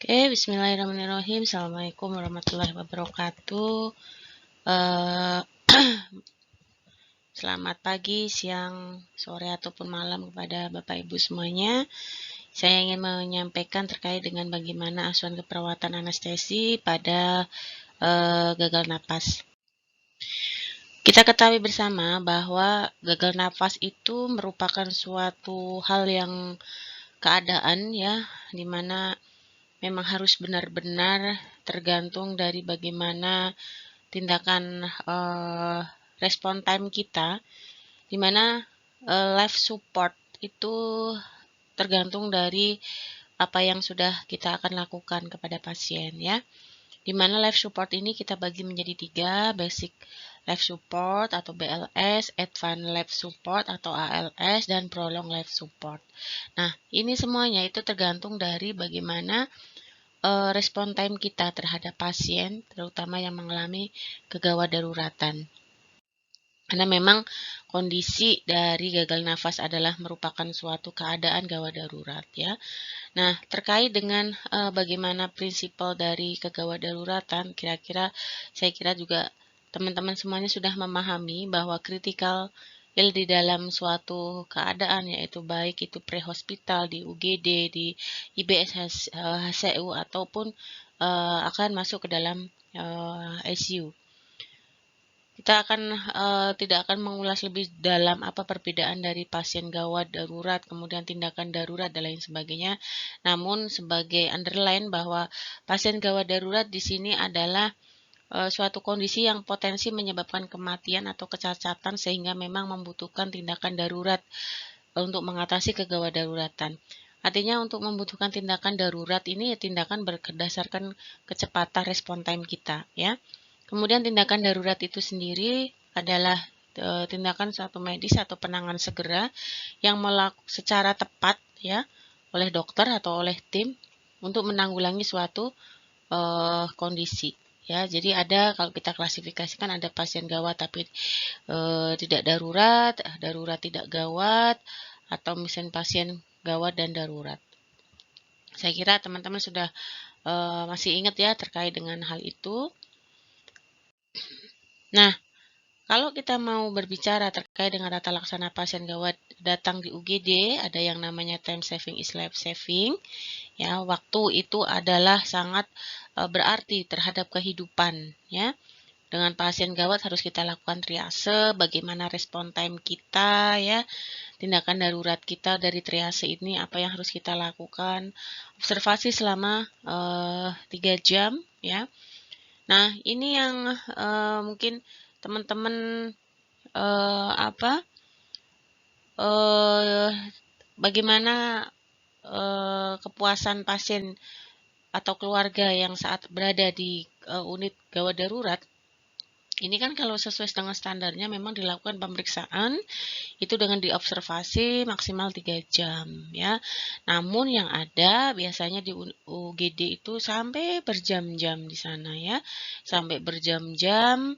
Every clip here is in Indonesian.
Oke, bismillahirrahmanirrahim. Assalamualaikum warahmatullahi wabarakatuh. Eh, Selamat pagi, siang, sore, ataupun malam kepada Bapak Ibu semuanya. Saya ingin menyampaikan terkait dengan bagaimana asuhan keperawatan anestesi pada gagal napas. Kita ketahui bersama bahwa gagal napas itu merupakan suatu hal yang keadaan ya, di mana memang harus benar-benar tergantung dari bagaimana tindakan respon time kita, di mana life support itu tergantung dari apa yang sudah kita akan lakukan kepada pasien ya. Di mana life support ini kita bagi menjadi 3, basic life support atau BLS, advanced life support atau ALS, dan prolonged life support. Nah, ini semuanya itu tergantung dari bagaimana respon time kita terhadap pasien, terutama yang mengalami kegawat daruratan. Karena memang kondisi dari gagal nafas adalah merupakan suatu keadaan gawat darurat ya. Nah, terkait dengan bagaimana prinsipal dari kegawat daruratan, saya kira juga teman-teman semuanya sudah memahami bahwa kritikal di dalam suatu keadaan, yaitu baik itu pre-hospital, di UGD, di IBS HCU, ataupun akan masuk ke dalam ICU. Kita tidak akan mengulas lebih dalam apa perbedaan dari pasien gawat darurat, kemudian tindakan darurat dan lain sebagainya. Namun sebagai underline bahwa pasien gawat darurat di sini adalah suatu kondisi yang potensi menyebabkan kematian atau kecacatan sehingga memang membutuhkan tindakan darurat untuk mengatasi kegawat daruratan. Artinya untuk membutuhkan tindakan darurat ini ya tindakan berdasarkan kecepatan respon time kita ya. Kemudian tindakan darurat itu sendiri adalah tindakan suatu medis atau penanganan segera yang melakukan secara tepat ya oleh dokter atau oleh tim untuk menanggulangi suatu kondisi ya. Jadi ada, kalau kita klasifikasikan, ada pasien gawat tapi tidak darurat, darurat tidak gawat, atau misalnya pasien gawat dan darurat. Saya kira teman-teman sudah masih ingat ya terkait dengan hal itu. Nah, kalau kita mau berbicara terkait dengan tata laksana pasien gawat datang di UGD, ada yang namanya time saving is life saving. Ya, waktu itu adalah sangat berarti terhadap kehidupan. Ya, dengan pasien gawat harus kita lakukan triase, bagaimana respon time kita, ya, tindakan darurat kita dari triase ini, apa yang harus kita lakukan, observasi selama 3 jam, ya. Nah, ini yang mungkin teman-teman bagaimana kepuasan pasien atau keluarga yang saat berada di unit gawat darurat. Ini kan kalau sesuai dengan standarnya memang dilakukan pemeriksaan itu dengan diobservasi maksimal 3 jam ya. Namun yang ada biasanya di UGD itu sampai berjam-jam di sana ya. Sampai berjam-jam,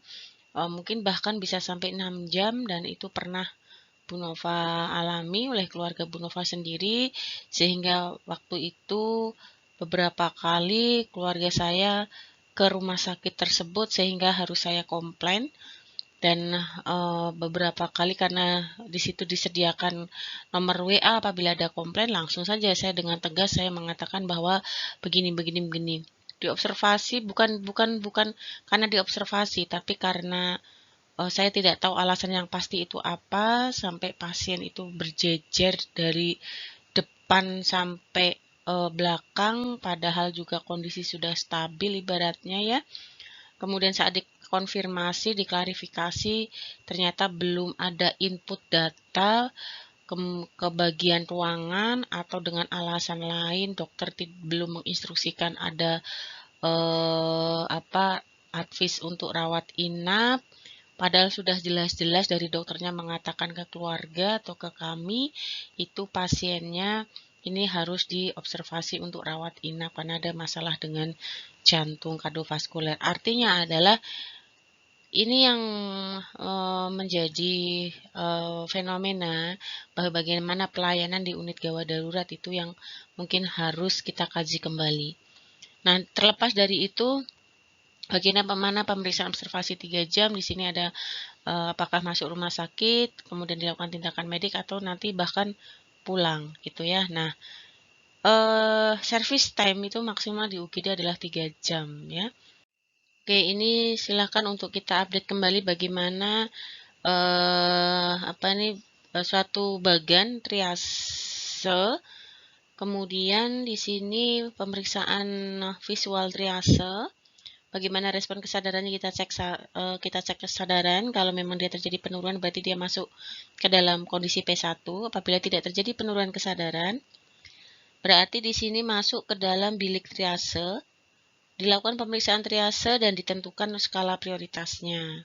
mungkin bahkan bisa sampai 6 jam, dan itu pernah Bu Nova alami oleh keluarga Bu Nova sendiri, sehingga waktu itu beberapa kali keluarga saya ke rumah sakit tersebut sehingga harus saya komplain, dan beberapa kali karena di situ disediakan nomor WA, apabila ada komplain langsung saja saya dengan tegas saya mengatakan bahwa begini begini begini. Diobservasi bukan karena diobservasi, tapi karena saya tidak tahu alasan yang pasti itu apa, sampai pasien itu berjejer dari depan sampai belakang, padahal juga kondisi sudah stabil ibaratnya ya. Kemudian saat dikonfirmasi, diklarifikasi, ternyata belum ada input data ke bagian ruangan, atau dengan alasan lain dokter belum menginstruksikan ada advis untuk rawat inap. Padahal sudah jelas-jelas dari dokternya mengatakan ke keluarga atau ke kami, itu pasiennya ini harus diobservasi untuk rawat inap karena ada masalah dengan jantung kardiovaskuler. Artinya adalah ini yang menjadi fenomena bahwa bagaimana pelayanan di unit gawat darurat itu yang mungkin harus kita kaji kembali. Nah, terlepas dari itu, bagaimana pemeriksaan observasi 3 jam, di sini ada apakah masuk rumah sakit, kemudian dilakukan tindakan medik, atau nanti bahkan pulang gitu ya. Nah, service time itu maksimal di UGD adalah 3 jam ya. Oke, ini silakan untuk kita update kembali bagaimana suatu bagan triase. Kemudian di sini pemeriksaan visual triase. Bagaimana respon kesadarannya, kita cek kesadaran. Kalau memang dia terjadi penurunan berarti dia masuk ke dalam kondisi P1. Apabila tidak terjadi penurunan kesadaran, berarti di sini masuk ke dalam bilik triase. Dilakukan pemeriksaan triase dan ditentukan skala prioritasnya.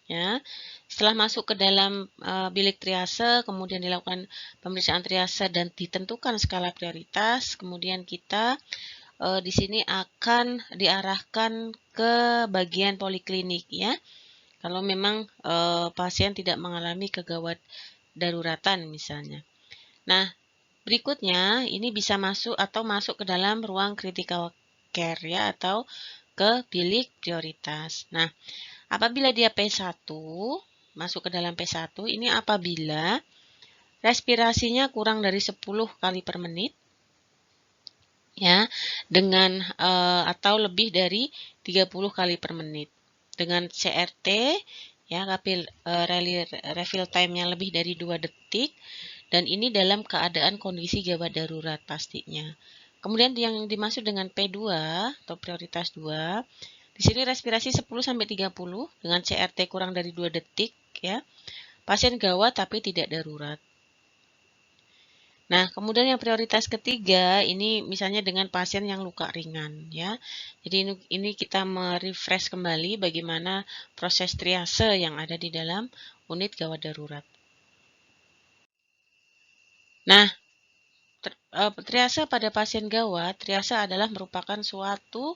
Ya, setelah masuk ke dalam bilik triase, kemudian dilakukan pemeriksaan triase dan ditentukan skala prioritas, kemudian kita di sini akan diarahkan ke bagian poliklinik ya. Kalau memang pasien tidak mengalami kegawat daruratan misalnya. Nah, berikutnya ini bisa masuk ke dalam ruang critical care ya, atau ke bilik prioritas. Nah, apabila dia P1, masuk ke dalam P1, ini apabila respirasinya kurang dari 10 kali per menit, ya, dengan atau lebih dari 30 kali per menit. Dengan CRT, ya, refill time-nya lebih dari 2 detik, dan ini dalam keadaan kondisi gawat darurat pastinya. Kemudian yang dimaksud dengan P2 atau prioritas 2, di sini respirasi 10-30 dengan CRT kurang dari 2 detik ya. Pasien gawat tapi tidak darurat. Nah, kemudian yang prioritas ketiga ini misalnya dengan pasien yang luka ringan ya. Jadi ini kita merefresh kembali bagaimana proses triase yang ada di dalam unit gawat darurat. Nah, triase pada pasien gawat, triase adalah merupakan suatu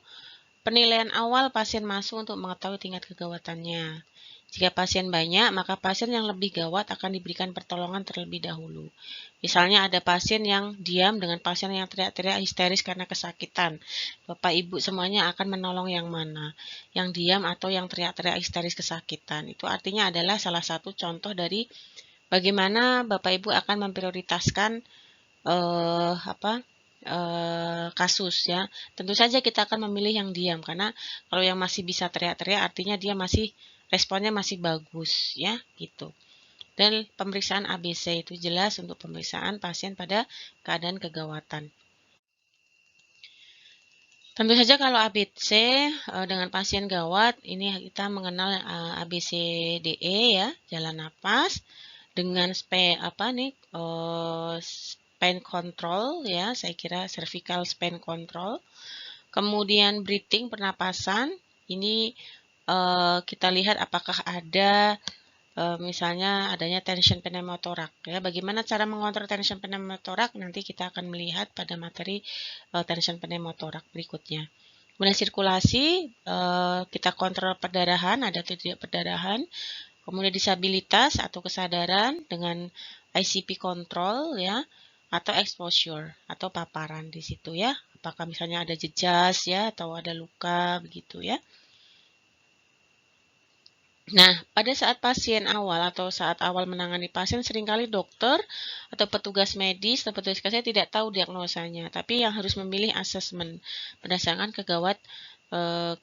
penilaian awal pasien masuk untuk mengetahui tingkat kegawatannya. Jika pasien banyak, maka pasien yang lebih gawat akan diberikan pertolongan terlebih dahulu. Misalnya ada pasien yang diam dengan pasien yang teriak-teriak histeris karena kesakitan. Bapak Ibu semuanya akan menolong yang mana? Yang diam atau yang teriak-teriak histeris kesakitan. Itu artinya adalah salah satu contoh dari bagaimana Bapak Ibu akan memprioritaskan kasus ya. Tentu saja kita akan memilih yang diam karena kalau yang masih bisa teriak-teriak artinya dia masih responnya masih bagus ya gitu. Dan pemeriksaan ABC itu jelas untuk pemeriksaan pasien pada keadaan kegawatan. Tentu saja kalau ABC dengan pasien gawat ini kita mengenal ABCDE ya, jalan napas dengan span control ya, saya kira cervical span control. Kemudian breathing, pernapasan. Ini kita lihat apakah ada misalnya adanya tension pneumotorak ya. Bagaimana cara mengontrol tension pneumotorak nanti kita akan melihat pada materi tension pneumotorak berikutnya. Kemudian sirkulasi, kita kontrol perdarahan, ada atau tidak perdarahan. Kemudian disabilitas atau kesadaran dengan ICP control ya, atau exposure atau paparan di situ ya. Apakah misalnya ada jejas ya atau ada luka begitu ya. Nah, pada saat pasien awal atau saat awal menangani pasien, seringkali dokter atau petugas medis atau petugas kesehatan tidak tahu diagnosanya, tapi yang harus memilih asesmen berdasarkan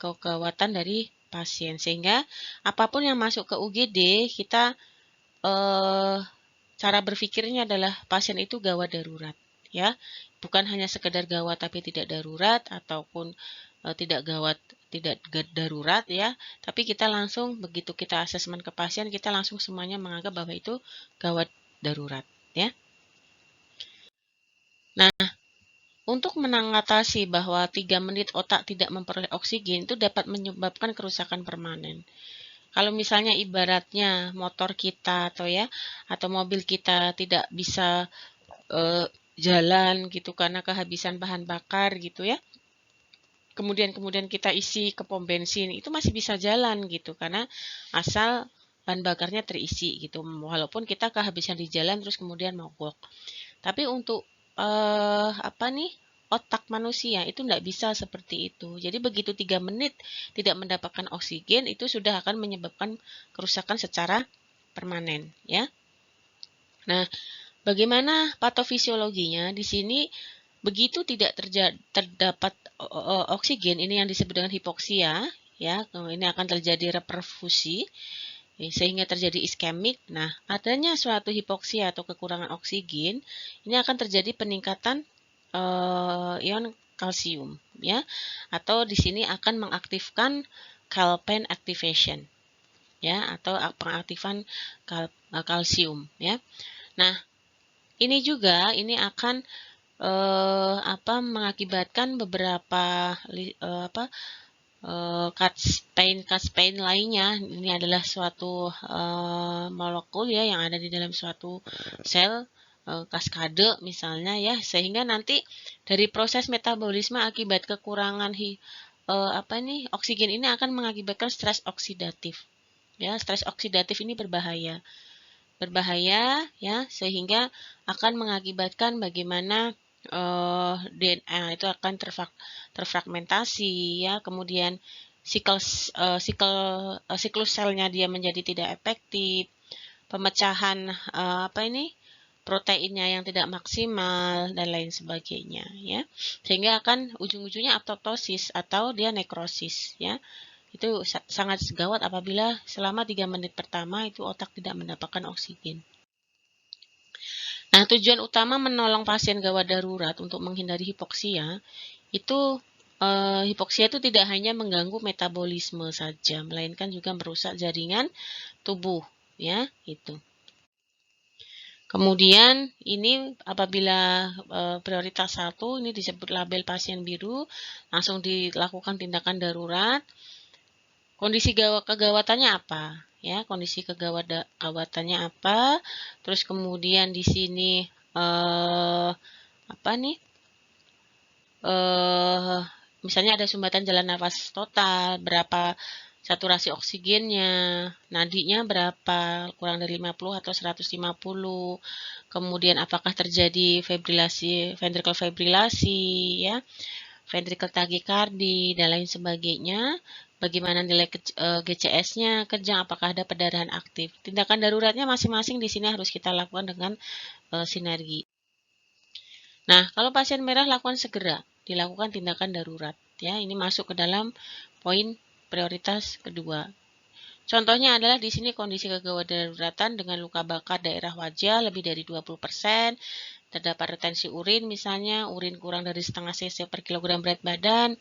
kegawatan dari pasien. Sehingga apapun yang masuk ke UGD, kita cara berpikirnya adalah pasien itu gawat darurat, ya, bukan hanya sekedar gawat tapi tidak darurat ataupun tidak darurat ya, tapi kita langsung begitu kita asesmen ke pasien kita langsung semuanya menganggap bahwa itu gawat darurat ya. Nah, untuk mengatasi bahwa 3 menit otak tidak memperoleh oksigen itu dapat menyebabkan kerusakan permanen. Kalau misalnya ibaratnya motor kita atau mobil kita tidak bisa jalan gitu karena kehabisan bahan bakar gitu ya. Kemudian kita isi ke pom bensin, itu masih bisa jalan gitu karena asal bahan bakarnya terisi gitu. Walaupun kita kehabisan di jalan terus kemudian mogok. Tapi untuk otak manusia itu tidak bisa seperti itu. Jadi begitu 3 menit tidak mendapatkan oksigen, itu sudah akan menyebabkan kerusakan secara permanen, ya. Nah, bagaimana patofisiologinya? Di sini begitu tidak terdapat oksigen, ini yang disebut dengan hipoksia, ya. Ini akan terjadi reperfusi sehingga terjadi iskemik. Nah, adanya suatu hipoksia atau kekurangan oksigen, ini akan terjadi peningkatan ion kalsium, ya. Atau di sini akan mengaktifkan calpain activation, ya, atau pengaktifan kalsium, ya. Nah, ini juga akan mengakibatkan beberapa pain lainnya. Ini adalah suatu molekul, ya, yang ada di dalam suatu sel, kaskade misalnya, ya, sehingga nanti dari proses metabolisme akibat kekurangan oksigen ini akan mengakibatkan stres oksidatif. Ya, stres oksidatif ini berbahaya, ya, sehingga akan mengakibatkan bagaimana DNA itu akan terfragmentasi, ya, kemudian siklus selnya dia menjadi tidak efektif, pemecahan proteinnya yang tidak maksimal dan lain sebagainya, ya, sehingga akan ujung-ujungnya apoptosis atau dia nekrosis, ya. Itu sangat gawat apabila selama 3 menit pertama itu otak tidak mendapatkan oksigen. Nah, tujuan utama menolong pasien gawat darurat untuk menghindari hipoksia itu hipoksia itu tidak hanya mengganggu metabolisme saja, melainkan juga merusak jaringan tubuh, ya, itu. Kemudian ini apabila prioritas 1 ini disebut label pasien biru, langsung dilakukan tindakan darurat. Kondisi kegawatannya apa? Ya, kondisi kegawatannya apa? Terus kemudian di sini misalnya ada sumbatan jalan nafas total, berapa saturasi oksigennya, nadinya berapa, kurang dari 50 atau 150, kemudian apakah terjadi ventricle fibrilasi, ya, ventricle tachycardia, dan lain sebagainya. Bagaimana nilai GCS-nya, kejang, apakah ada perdarahan aktif. Tindakan daruratnya masing-masing di sini harus kita lakukan dengan sinergi. Nah, kalau pasien merah lakukan segera, dilakukan tindakan darurat. Ya, ini masuk ke dalam poin prioritas kedua. Contohnya adalah di sini kondisi kegawat daruratan dengan luka bakar daerah wajah lebih dari 20%, terdapat retensi urin misalnya, urin kurang dari setengah cc per kilogram berat badan,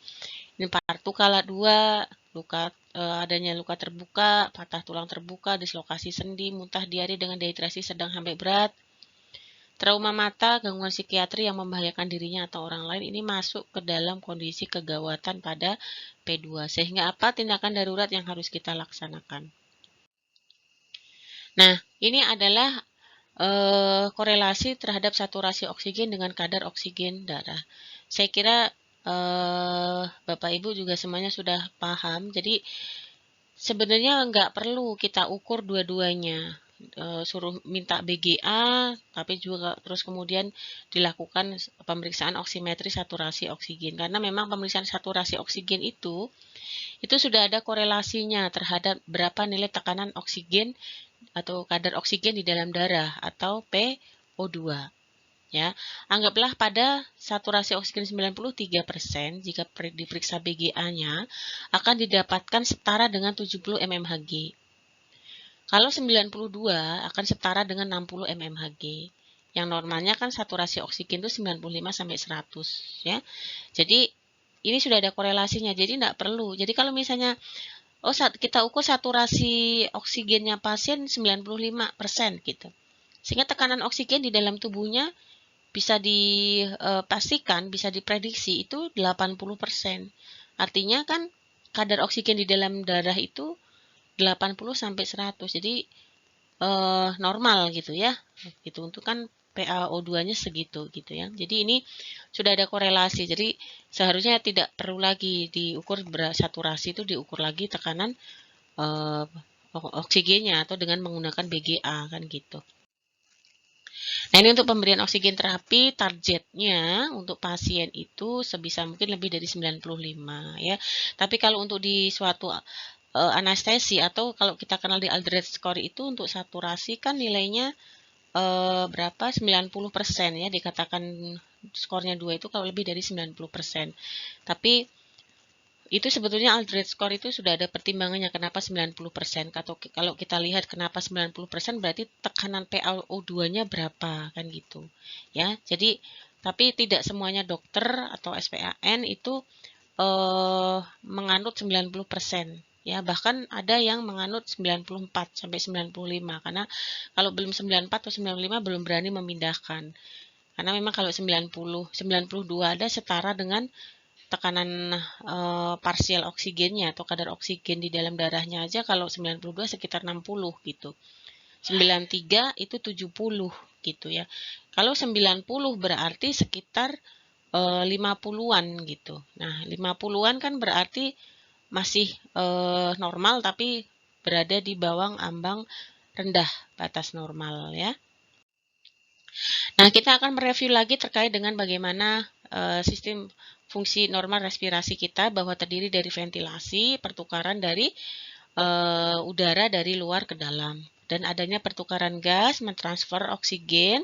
ini partu kala 2, adanya luka terbuka, patah tulang terbuka, dislokasi sendi, muntah, diare dengan dehidrasi sedang sampai berat, trauma mata, gangguan psikiatri yang membahayakan dirinya atau orang lain, ini masuk ke dalam kondisi kegawatan pada P2. Sehingga apa tindakan darurat yang harus kita laksanakan? Nah, ini adalah korelasi terhadap saturasi oksigen dengan kadar oksigen darah. Saya kira Bapak Ibu juga semuanya sudah paham. Jadi sebenarnya nggak perlu kita ukur dua-duanya. Suruh minta BGA, tapi juga terus kemudian dilakukan pemeriksaan oksimetri saturasi oksigen. Karena memang pemeriksaan saturasi oksigen itu sudah ada korelasinya terhadap berapa nilai tekanan oksigen atau kadar oksigen di dalam darah atau PO2. Ya, anggaplah pada saturasi oksigen 93%, jika diperiksa BGA-nya akan didapatkan setara dengan 70 mmHg. Kalau 92 akan setara dengan 60 mmHg. Yang normalnya kan saturasi oksigen itu 95 sampai 100, ya. Jadi ini sudah ada korelasinya, jadi tidak perlu. Jadi kalau misalnya kita ukur saturasi oksigennya pasien 95% gitu. Sehingga tekanan oksigen di dalam tubuhnya bisa dipastikan, bisa diprediksi itu 80%. Artinya kan kadar oksigen di dalam darah itu 80 sampai 100. Jadi normal gitu ya. Gitu untuk kan PaO2-nya segitu gitu ya. Jadi ini sudah ada korelasi. Jadi seharusnya tidak perlu lagi diukur saturasi, itu diukur lagi tekanan oksigennya atau dengan menggunakan BGA kan gitu. Nah, ini untuk pemberian oksigen terapi, targetnya untuk pasien itu sebisa mungkin lebih dari 95 ya. Tapi kalau untuk di suatu anestesi atau kalau kita kenal di Aldrich score itu untuk saturasi kan nilainya berapa? 90% ya, dikatakan skornya 2 itu kalau lebih dari 90%. Tapi itu sebetulnya Aldrich score itu sudah ada pertimbangannya kenapa 90%. Kalau kita lihat kenapa 90% berarti tekanan PaO2-nya berapa kan gitu. Ya. Jadi tapi tidak semuanya dokter atau SPAN itu menganut 90%. Ya, bahkan ada yang menganut 94 sampai 95 karena kalau belum 94 atau 95 belum berani memindahkan. Karena memang kalau 90, 92 ada setara dengan tekanan parsial oksigennya atau kadar oksigen di dalam darahnya aja kalau 92 sekitar 60 gitu. 93 itu 70 gitu ya. Kalau 90 berarti sekitar 50-an gitu. Nah, 50-an kan berarti masih normal tapi berada di bawah ambang rendah batas normal ya. Nah, kita akan mereview lagi terkait dengan bagaimana sistem fungsi normal respirasi kita bahwa terdiri dari ventilasi, pertukaran dari udara dari luar ke dalam, dan adanya pertukaran gas mentransfer oksigen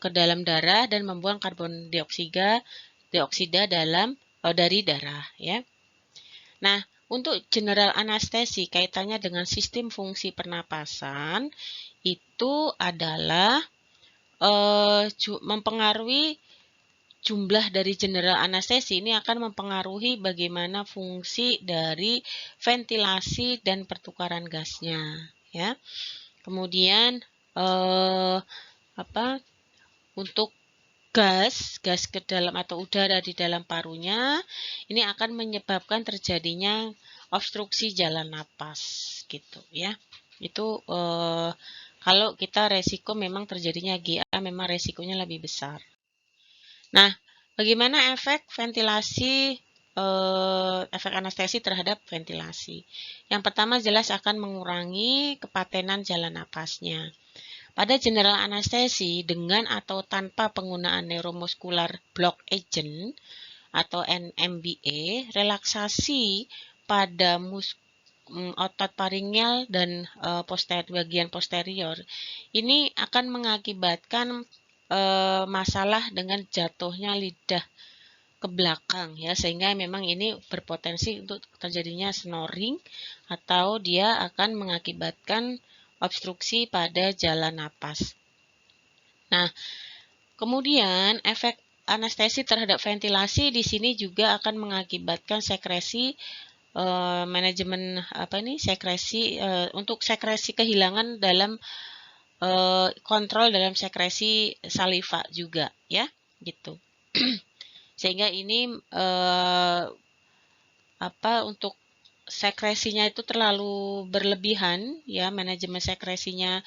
ke dalam darah dan membuang karbon dioksida dari darah ya. Nah, untuk general anestesi kaitannya dengan sistem fungsi pernapasan itu adalah mempengaruhi jumlah dari general anestesi ini akan mempengaruhi bagaimana fungsi dari ventilasi dan pertukaran gasnya ya. Kemudian untuk gas ke dalam atau udara di dalam parunya ini akan menyebabkan terjadinya obstruksi jalan napas gitu ya. Itu kalau kita resiko memang terjadinya GA memang resikonya lebih besar. Nah, bagaimana efek ventilasi, efek anestesi terhadap ventilasi? Yang pertama jelas akan mengurangi kepatenan jalan napasnya. Pada general anestesi dengan atau tanpa penggunaan neuromuscular block agent atau NMBA, relaksasi pada otot faringeal dan bagian posterior ini akan mengakibatkan masalah dengan jatuhnya lidah ke belakang ya, sehingga memang ini berpotensi untuk terjadinya snoring atau dia akan mengakibatkan obstruksi pada jalan napas. Nah, kemudian efek anestesi terhadap ventilasi di sini juga akan mengakibatkan sekresi manajemen sekresi untuk sekresi kehilangan dalam kontrol dalam sekresi saliva juga ya gitu. Sehingga ini untuk sekresinya itu terlalu berlebihan ya, manajemen sekresinya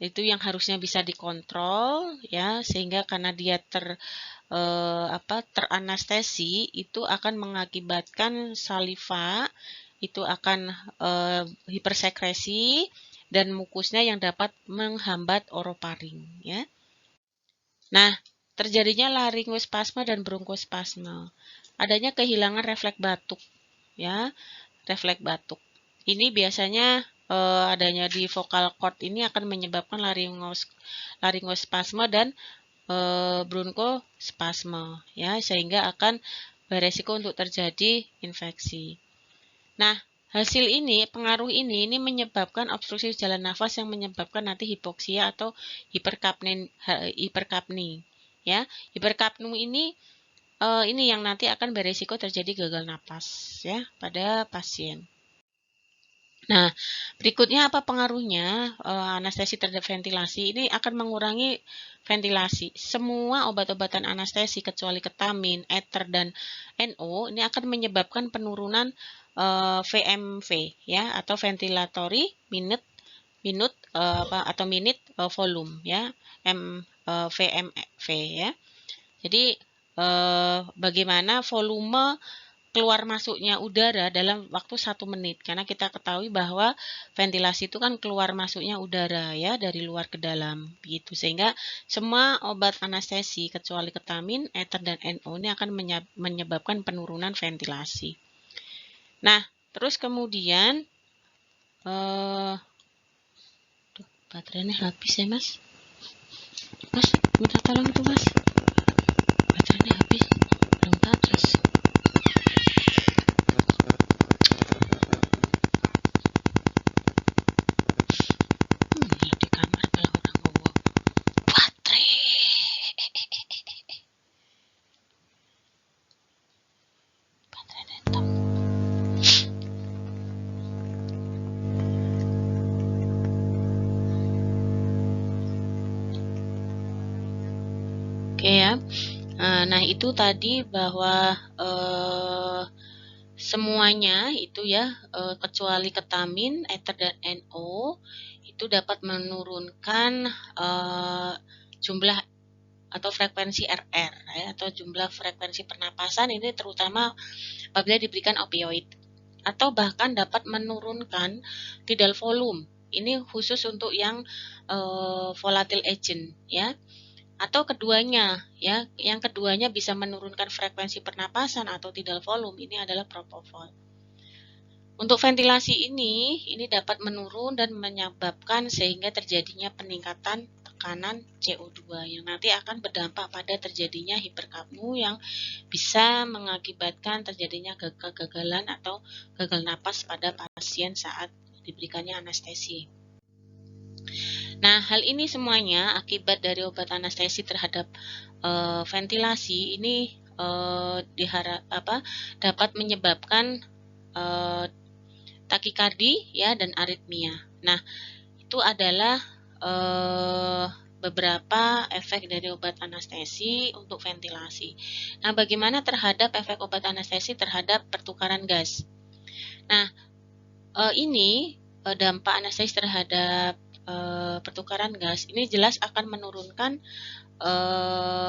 itu yang harusnya bisa dikontrol ya, sehingga karena dia teranestesi itu akan mengakibatkan saliva itu akan hipersekresi dan mukusnya yang dapat menghambat orofaring ya. Nah, terjadinya laryngospasme dan bronkospasme. Adanya kehilangan refleks batuk ya, refleks batuk. Ini biasanya adanya di vocal cord ini akan menyebabkan laryngospasme dan bronkospasme ya, sehingga akan beresiko untuk terjadi infeksi. Nah, hasil ini, pengaruh ini menyebabkan obstruksi jalan nafas yang menyebabkan nanti hipoksia atau hiperkapni ya. Hiperkapni ini yang nanti akan beresiko terjadi gagal napas ya pada pasien. Nah, berikutnya apa pengaruhnya anestesi terhadap ventilasi? Ini akan mengurangi ventilasi. Semua obat-obatan anestesi kecuali ketamin, ether, dan NO ini akan menyebabkan penurunan VMV ya, atau ventilatory minute volume ya, VMV ya. Jadi bagaimana volume keluar masuknya udara dalam waktu 1 menit, karena kita ketahui bahwa ventilasi itu kan keluar masuknya udara ya dari luar ke dalam begitu, sehingga semua obat anestesi kecuali ketamin, ether dan NO ini akan menyebabkan penurunan ventilasi. Nah, terus kemudian baterainya habis ya Mas. Mas, minta tolong itu Mas. Baterainya habis, belum charge. Di kamar kalau orang ngomong baterai. Baterainya hitam. Oke ya. Nah, itu tadi bahwa semuanya itu ya, kecuali ketamin, ether dan NO itu dapat menurunkan jumlah atau frekuensi RR ya, atau jumlah frekuensi pernapasan, ini terutama apabila diberikan opioid, atau bahkan dapat menurunkan tidal volume. Ini khusus untuk yang volatile agent ya. Atau keduanya ya, yang keduanya bisa menurunkan frekuensi pernapasan atau tidal volume, ini adalah propofol. Untuk ventilasi ini dapat menurun dan menyebabkan sehingga terjadinya peningkatan tekanan CO2 yang nanti akan berdampak pada terjadinya hiperkapnu yang bisa mengakibatkan terjadinya kegagalan atau gagal napas pada pasien saat diberikannya anestesi. Nah, hal ini semuanya akibat dari obat anestesi terhadap ventilasi ini dapat menyebabkan takikardi ya dan aritmia. Nah, itu adalah beberapa efek dari obat anestesi untuk ventilasi. Nah, bagaimana terhadap efek obat anestesi terhadap pertukaran gas? Nah, ini dampak anestesi terhadap pertukaran gas ini jelas akan menurunkan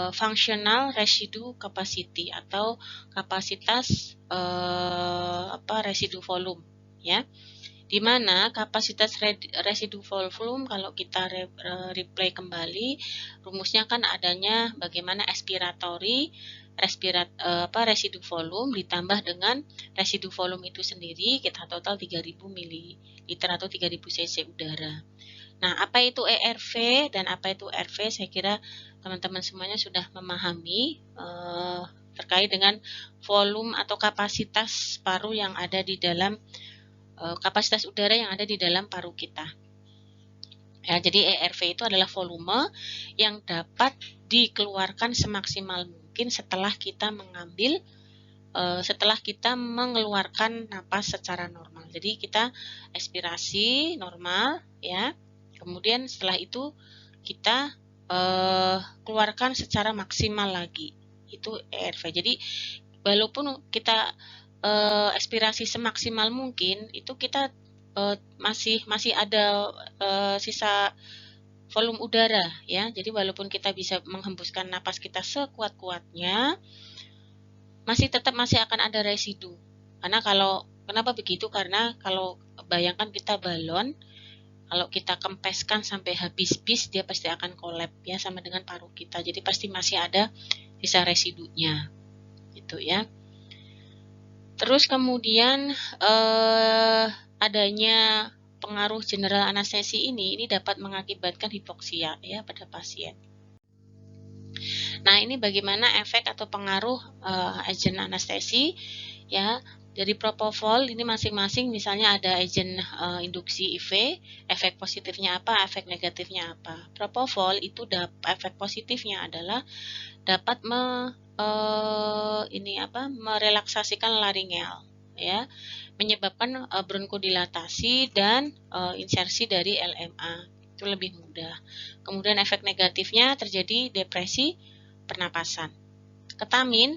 functional residue capacity atau kapasitas residue volume ya, di mana kapasitas residue volume kalau kita replay kembali rumusnya kan adanya bagaimana expiratory residue volume ditambah dengan residue volume itu sendiri, kita total 3000 ml atau 3000 cc udara. Nah, apa itu ERV dan apa itu RV? Saya kira teman-teman semuanya sudah memahami terkait dengan volume atau kapasitas paru yang ada di dalam kapasitas udara yang ada di dalam paru kita. Ya, jadi ERV itu adalah volume yang dapat dikeluarkan semaksimal mungkin setelah kita mengeluarkan napas secara normal. Jadi kita expirasi normal ya. Kemudian setelah itu kita keluarkan secara maksimal lagi. Itu ERV. Jadi walaupun kita expirasi semaksimal mungkin, itu kita masih ada sisa volume udara ya. Jadi walaupun kita bisa menghembuskan napas kita sekuat-kuatnya, masih akan ada residu. Kenapa begitu? Karena kalau bayangkan kita balon, kalau kita kempeskan sampai habis bis, dia pasti akan kolap ya, sama dengan paru kita. Jadi pasti masih ada sisa residunya, gitu ya. Terus kemudian adanya pengaruh general anestesi ini dapat mengakibatkan hipoksia ya pada pasien. Nah, ini bagaimana efek atau pengaruh agen anestesi ya. Dari propofol ini masing-masing misalnya ada agen induksi IV, efek positifnya apa, efek negatifnya apa. Propofol itu efek positifnya adalah dapat merelaksasikan laringeal ya, menyebabkan bronkodilatasi dan insersi dari LMA itu lebih mudah. Kemudian efek negatifnya terjadi depresi pernapasan. Ketamin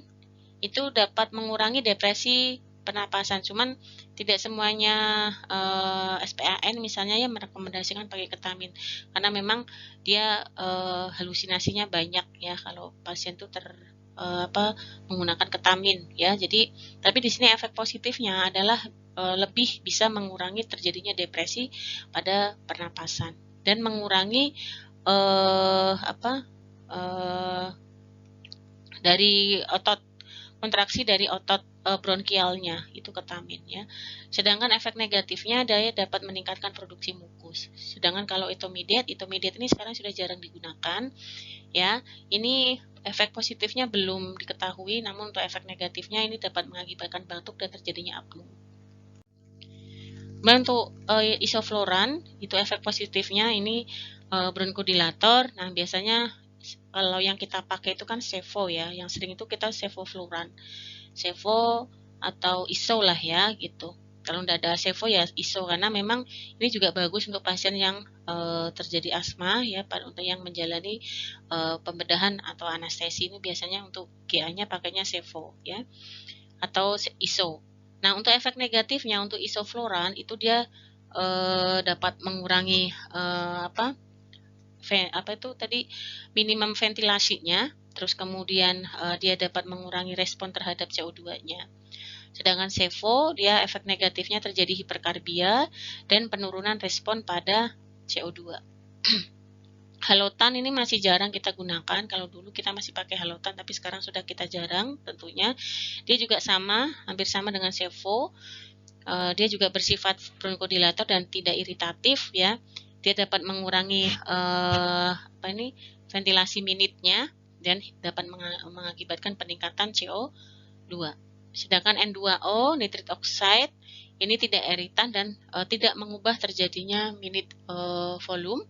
itu dapat mengurangi depresi pernapasan, cuman tidak semuanya SPAN misalnya ya merekomendasikan pakai ketamin, karena memang dia halusinasinya banyak ya kalau pasien tuh menggunakan ketamin ya. Jadi tapi di sini efek positifnya adalah lebih bisa mengurangi terjadinya depresi pada pernapasan dan mengurangi dari otot kontraksi dari otot bronkialnya itu ketamin ya. Sedangkan efek negatifnya dia dapat meningkatkan produksi mukus. Sedangkan kalau etomidate ini sekarang sudah jarang digunakan ya. Ini efek positifnya belum diketahui, namun untuk efek negatifnya ini dapat mengakibatkan batuk dan terjadinya apnea. Untuk isofloran itu efek positifnya ini bronkodilator. Nah, biasanya kalau yang kita pakai itu kan Sevo ya, yang sering itu kita sevofluran, Sevo atau iso lah ya gitu. Kalau tidak ada Sevo ya iso, karena memang ini juga bagus untuk pasien yang terjadi asma ya, untuk yang menjalani pembedahan atau anestesi ini biasanya untuk GA-nya pakainya Sevo ya atau iso. Nah, untuk efek negatifnya untuk isofloran itu dia dapat mengurangi itu tadi minimum ventilasinya, terus kemudian dia dapat mengurangi respon terhadap CO2-nya. Sedangkan Sevo dia efek negatifnya terjadi hiperkarbia dan penurunan respon pada CO2. Halotan ini masih jarang kita gunakan. Kalau dulu kita masih pakai halotan, tapi sekarang sudah kita jarang tentunya. Dia juga sama, hampir sama dengan Sevo. Dia juga bersifat bronkodilator dan tidak iritatif ya. Dia dapat mengurangi ventilasi minitnya dan dapat mengakibatkan peningkatan CO2. Sedangkan N2O nitrit oxide ini tidak iritan dan tidak mengubah terjadinya minute volume.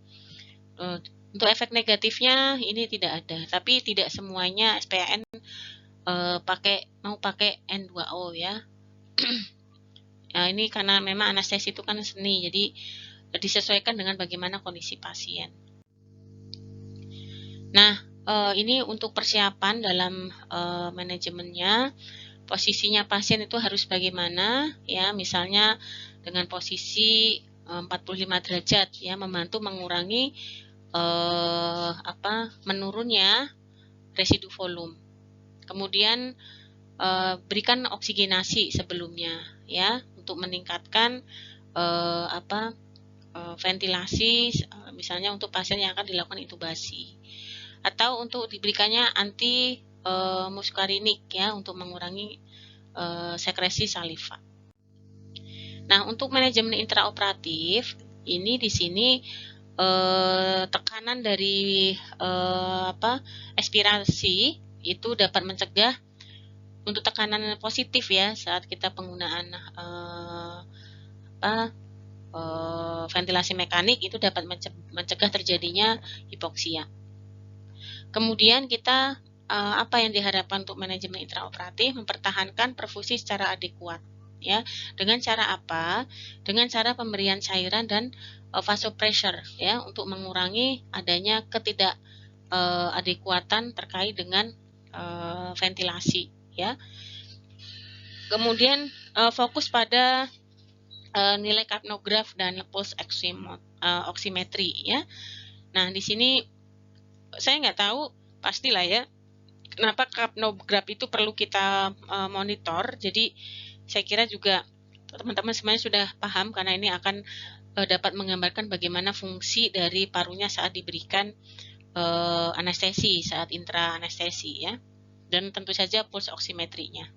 Untuk efek negatifnya ini tidak ada, tapi tidak semuanya SPAN mau pakai N2O ya. Nah, ini karena memang anestesi itu kan seni, jadi disesuaikan dengan bagaimana kondisi pasien. Nah, ini untuk persiapan dalam manajemennya, posisinya pasien itu harus bagaimana ya, misalnya dengan posisi 45 derajat ya, membantu mengurangi menurunnya residu volume. Kemudian berikan oksigenasi sebelumnya ya untuk meningkatkan ventilasi, misalnya untuk pasien yang akan dilakukan intubasi, atau untuk diberikannya anti muskarinik ya untuk mengurangi sekresi saliva. Nah, untuk manajemen intraoperatif ini di sini tekanan dari expirasi itu dapat mencegah untuk tekanan positif ya saat kita penggunaan ventilasi mekanik, itu dapat mencegah terjadinya hipoksia. Kemudian kita apa yang diharapkan untuk manajemen intraoperatif, mempertahankan perfusi secara adekuat ya. Dengan cara apa? Dengan cara pemberian cairan dan vasopressor ya untuk mengurangi adanya ketidakadekuatan terkait dengan ventilasi ya. Kemudian fokus pada nilai kapnograf dan pulse oximetry ya. Nah, di sini saya nggak tahu pastilah ya kenapa kapnograf itu perlu kita monitor. Jadi saya kira juga teman-teman semuanya sudah paham, karena ini akan dapat menggambarkan bagaimana fungsi dari parunya saat diberikan anestesi, saat intra anestesi ya, dan tentu saja pulse oximetrinya.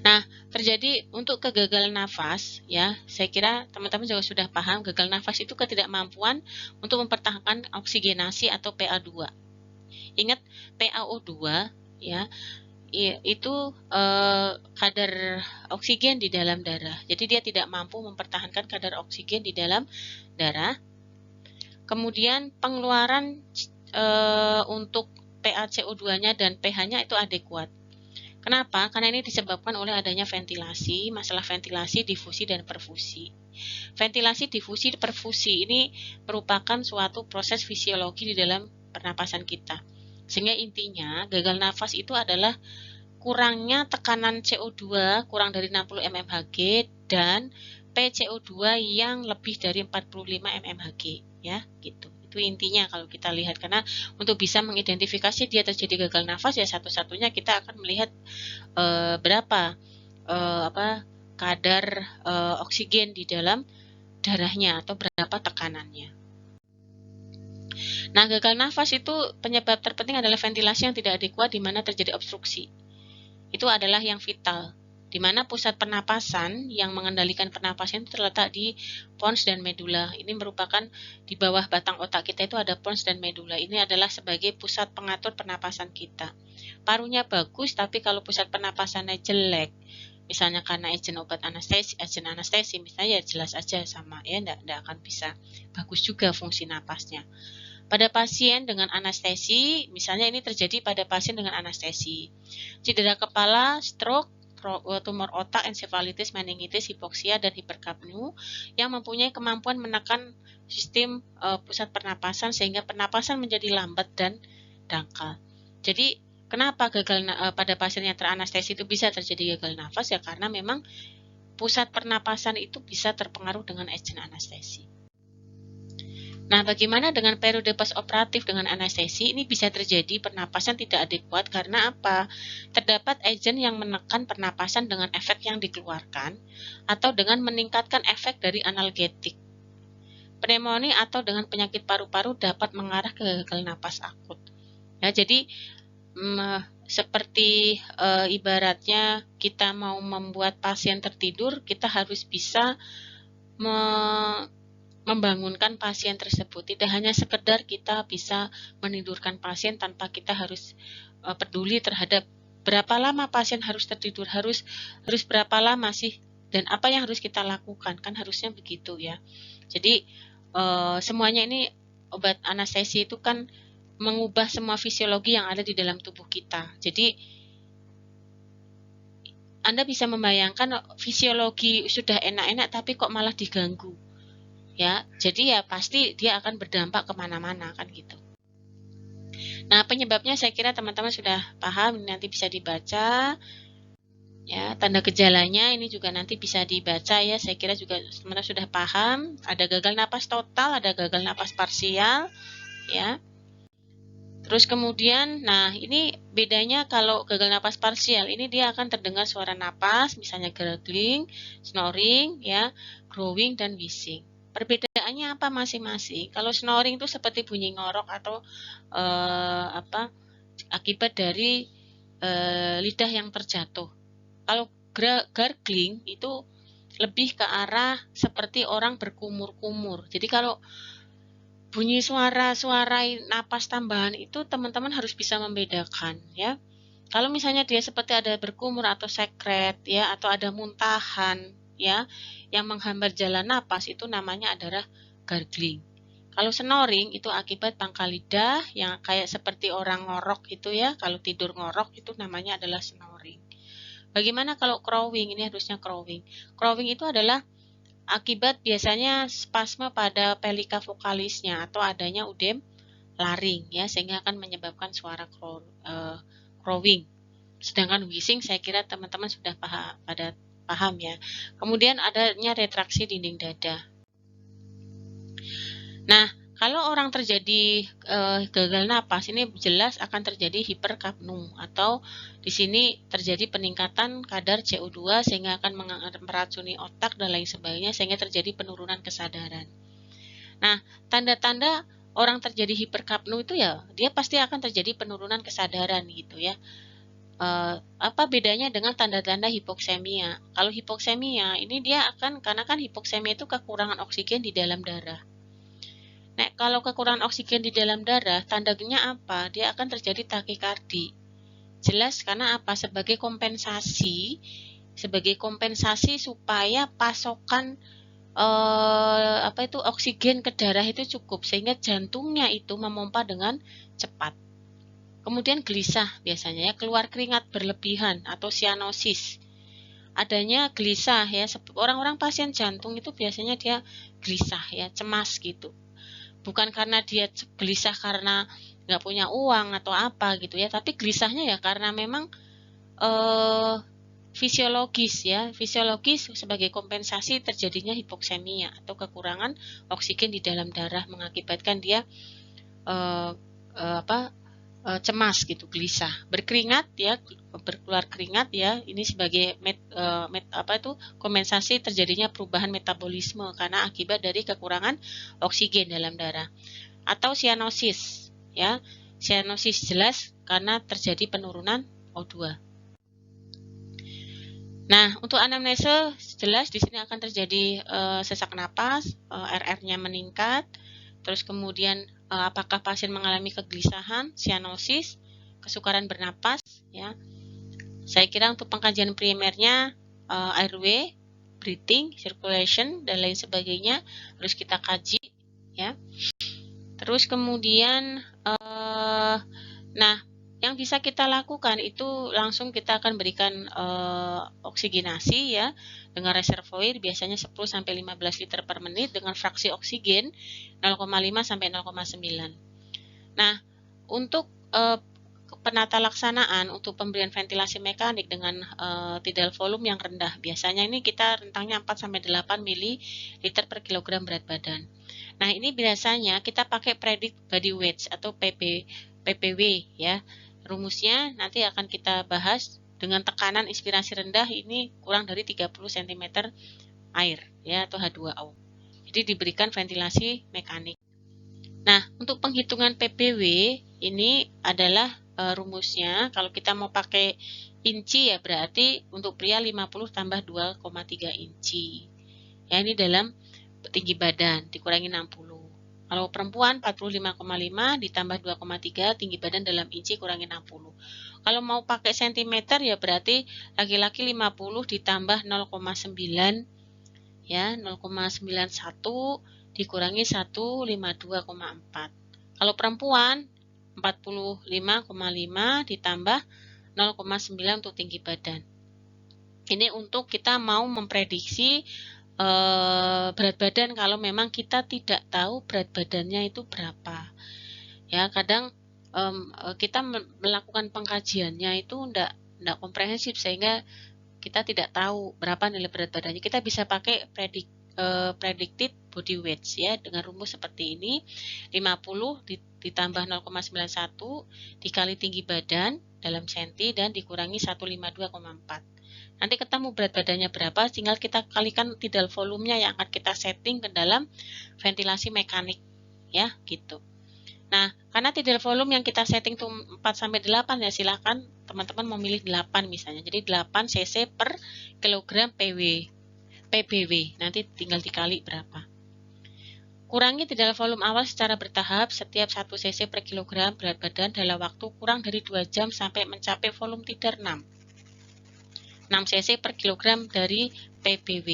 Nah, terjadi untuk kegagalan nafas ya, saya kira teman-teman juga sudah paham, gagal nafas itu ketidakmampuan untuk mempertahankan oksigenasi atau PA2. Ingat, PaO2 ya, itu kadar oksigen di dalam darah. Jadi dia tidak mampu mempertahankan kadar oksigen di dalam darah. Kemudian pengeluaran untuk PaCO2-nya dan pH-nya itu adekuat. Kenapa? Karena ini disebabkan oleh adanya ventilasi, masalah ventilasi, difusi, dan perfusi. Ventilasi, difusi, perfusi ini merupakan suatu proses fisiologi di dalam pernapasan kita. Sehingga intinya gagal nafas itu adalah kurangnya tekanan CO2 kurang dari 60 mmHg dan PCO2 yang lebih dari 45 mmHg ya, gitu. Itu Itu intinya kalau kita lihat, karena untuk bisa mengidentifikasi dia terjadi gagal nafas ya satu-satunya kita akan melihat berapa kadar oksigen di dalam darahnya atau berapa tekanannya. Nah, gagal nafas itu penyebab terpenting adalah ventilasi yang tidak adekuat di mana terjadi obstruksi. Itu adalah yang vital, di mana pusat pernapasan yang mengendalikan pernapasan itu terletak di pons dan medula. Ini merupakan di bawah batang otak kita itu ada pons dan medula. Ini adalah sebagai pusat pengatur pernapasan kita. Parunya bagus, tapi kalau pusat pernapasannya jelek, misalnya karena agen anestesi misalnya, ya jelas aja sama ya, enggak akan bisa bagus juga fungsi napasnya. Pada pasien dengan anestesi, misalnya ini terjadi pada pasien dengan anestesi, cedera kepala, stroke, tumor otak, ensefalitis, meningitis, hipoksia, dan hiperkapnu yang mempunyai kemampuan menekan sistem pusat pernapasan sehingga pernapasan menjadi lambat dan dangkal. Jadi kenapa pada pasien yang teranestesi itu bisa terjadi gagal nafas? Ya karena memang pusat pernapasan itu bisa terpengaruh dengan agen anestesi. Nah, bagaimana dengan periode postoperatif dengan anestesi? Ini bisa terjadi pernapasan tidak adekuat karena apa? Terdapat agen yang menekan pernapasan dengan efek yang dikeluarkan atau dengan meningkatkan efek dari analgetik. Pneumonia atau dengan penyakit paru-paru dapat mengarah ke gagal napas akut. Ya, jadi seperti ibaratnya kita mau membuat pasien tertidur, kita harus bisa membangunkan pasien tersebut. Tidak hanya sekedar kita bisa menidurkan pasien tanpa kita harus peduli terhadap berapa lama pasien harus tertidur, harus berapa lama sih, dan apa yang harus kita lakukan, kan harusnya begitu ya. Jadi semuanya ini obat anestesi itu kan mengubah semua fisiologi yang ada di dalam tubuh kita. Jadi Anda bisa membayangkan fisiologi sudah enak-enak tapi kok malah diganggu. Ya, jadi ya pasti dia akan berdampak kemana-mana kan gitu. Nah, penyebabnya saya kira teman-teman sudah paham, nanti bisa dibaca. Ya, tanda gejalanya ini juga nanti bisa dibaca ya. Saya kira juga teman-teman sudah paham. Ada gagal napas total, ada gagal napas parsial, ya. Terus kemudian, nah ini bedanya kalau gagal napas parsial, ini dia akan terdengar suara napas, misalnya gurgling, snoring, ya, growling dan wheezing. Perbedaannya apa masing-masing? Kalau snoring itu seperti bunyi ngorok atau akibat dari lidah yang terjatuh. Kalau gurgling itu lebih ke arah seperti orang berkumur-kumur. Jadi kalau bunyi suara napas tambahan itu teman-teman harus bisa membedakan ya. Kalau misalnya dia seperti ada berkumur atau sekret ya, atau ada muntahan ya yang menghambat jalan napas, itu namanya adalah gurgling. Kalau snoring itu akibat pangkal lidah yang kayak seperti orang ngorok itu ya, kalau tidur ngorok itu namanya adalah snoring. Bagaimana kalau crowing? Ini harusnya crowing. Crowing itu adalah akibat biasanya spasme pada pelika vokalisnya atau adanya udem laring ya, sehingga akan menyebabkan suara crowing. Sedangkan wheezing saya kira teman-teman sudah paham ya. Kemudian adanya retraksi dinding dada. Nah, kalau orang terjadi gagal napas, ini jelas akan terjadi hiperkapnu atau di sini terjadi peningkatan kadar CO2 sehingga akan meracuni otak dan lain sebagainya sehingga terjadi penurunan kesadaran. Nah, tanda-tanda orang terjadi hiperkapnu itu ya dia pasti akan terjadi penurunan kesadaran gitu ya. Apa bedanya dengan tanda-tanda hipoksemia? Kalau hipoksemia ini dia akan, karena kan hipoksemia itu kekurangan oksigen di dalam darah. Nah, kalau kekurangan oksigen di dalam darah, tandanya apa? Dia akan terjadi takikardi. Jelas karena apa? Sebagai kompensasi supaya pasokan oksigen ke darah itu cukup sehingga jantungnya itu memompa dengan cepat. Kemudian gelisah biasanya ya, keluar keringat berlebihan atau cyanosis. Adanya gelisah ya, orang-orang pasien jantung itu biasanya dia gelisah ya, cemas gitu. Bukan karena dia gelisah karena nggak punya uang atau apa gitu ya, tapi gelisahnya ya karena memang fisiologis ya, fisiologis sebagai kompensasi terjadinya hipoksemia atau kekurangan oksigen di dalam darah mengakibatkan dia cemas gitu, gelisah, berkeringat ya, berkeluar keringat ya. Ini sebagai kompensasi terjadinya perubahan metabolisme karena akibat dari kekurangan oksigen dalam darah. Atau sianosis ya. Sianosis jelas karena terjadi penurunan O2. Nah, untuk anamnesa jelas di sini akan terjadi sesak napas, RR-nya meningkat, terus kemudian apakah pasien mengalami kegelisahan, sianosis, kesukaran bernapas, ya. Saya kira untuk pengkajian primernya airway, breathing, circulation dan lain sebagainya harus kita kaji, ya. Terus kemudian, nah yang bisa kita lakukan itu langsung kita akan berikan oksigenasi ya dengan reservoir biasanya 10-15 liter per menit dengan fraksi oksigen 0,5 sampai 0,9. Nah, untuk penata laksanaan untuk pemberian ventilasi mekanik dengan tidal volume yang rendah, biasanya ini kita rentangnya 4 sampai 8 ml per kilogram berat badan. Nah, ini biasanya kita pakai predict body weight atau PPW ya. Rumusnya nanti akan kita bahas dengan tekanan inspirasi rendah ini kurang dari 30 cm air ya atau H2O. Jadi diberikan ventilasi mekanik. Nah, untuk penghitungan PPW ini adalah rumusnya kalau kita mau pakai inci ya berarti untuk pria 50 tambah 2,3 inci. Ya ini dalam tinggi badan dikurangi 60. Kalau perempuan 45,5 ditambah 2,3 tinggi badan dalam inci kurangi 60. Kalau mau pakai sentimeter ya berarti laki-laki 50 ditambah 0,9 ya 0,91 dikurangi 152,4. Kalau perempuan 45,5 ditambah 0,9 untuk tinggi badan. Ini untuk kita mau memprediksi berat badan kalau memang kita tidak tahu berat badannya itu berapa. Ya, kadang kita melakukan pengkajiannya itu enggak komprehensif sehingga kita tidak tahu berapa nilai berat badannya. Kita bisa pakai predicted body weight ya dengan rumus seperti ini. 50 ditambah 0,91 dikali tinggi badan dalam senti dan dikurangi 152,4. Nanti ketemu berat badannya berapa, tinggal kita kalikan tidal volumenya yang akan kita setting ke dalam ventilasi mekanik ya, gitu. Nah, karena tidal volume yang kita setting itu 4 sampai 8 ya silakan teman-teman memilih 8 misalnya. Jadi 8 cc per kilogram PBW. Nanti tinggal dikali berapa. Kurangi tidal volume awal secara bertahap setiap 1 cc per kilogram berat badan dalam waktu kurang dari 2 jam sampai mencapai volume tidar 6 cc per kilogram dari PBW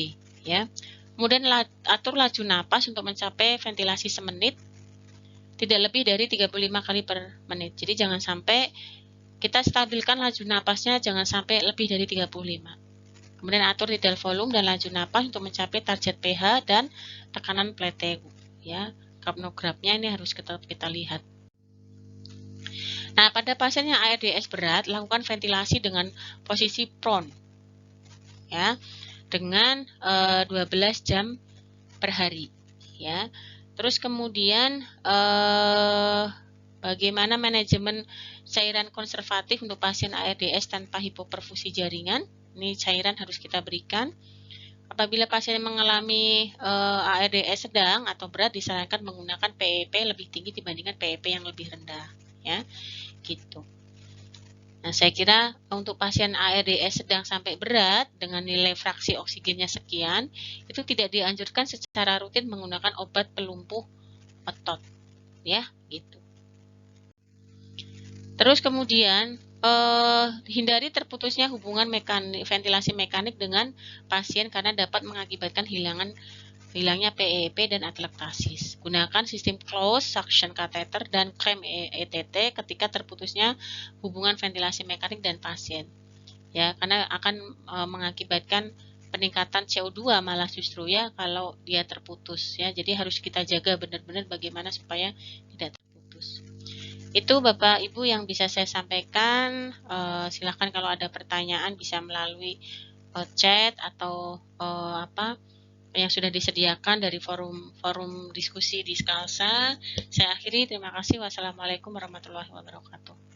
ya. Kemudian atur laju napas untuk mencapai ventilasi semenit tidak lebih dari 35 kali per menit. Jadi jangan sampai kita stabilkan laju napasnya jangan sampai lebih dari 35. Kemudian atur tidal volume dan laju napas untuk mencapai target pH dan tekanan plateau ya. Kapnografnya ini harus tetap kita lihat. Nah, pada pasien yang ARDS berat, lakukan ventilasi dengan posisi prone ya, dengan 12 jam per hari ya. Terus kemudian bagaimana manajemen cairan konservatif untuk pasien ARDS tanpa hipoperfusi jaringan? Ini cairan harus kita berikan. Apabila pasien mengalami ARDS sedang atau berat disarankan menggunakan PEP lebih tinggi dibandingkan PEP yang lebih rendah ya. Gitu. Nah, saya kira untuk pasien ARDS sedang sampai berat dengan nilai fraksi oksigennya sekian, itu tidak dianjurkan secara rutin menggunakan obat pelumpuh otot, ya, gitu. Terus kemudian hindari terputusnya hubungan ventilasi mekanik dengan pasien karena dapat mengakibatkan hilangnya PEP dan atelektasis. Gunakan sistem closed suction catheter dan krem ETT ketika terputusnya hubungan ventilasi mekanik dan pasien. Ya, karena akan mengakibatkan peningkatan CO2 malah justru ya kalau dia terputus ya. Jadi harus kita jaga benar-benar bagaimana supaya tidak terputus. Itu Bapak Ibu yang bisa saya sampaikan. Silakan kalau ada pertanyaan bisa melalui chat atau apa yang sudah disediakan dari forum diskusi di Skalsa. Saya akhiri, terima kasih. Wassalamualaikum warahmatullahi wabarakatuh.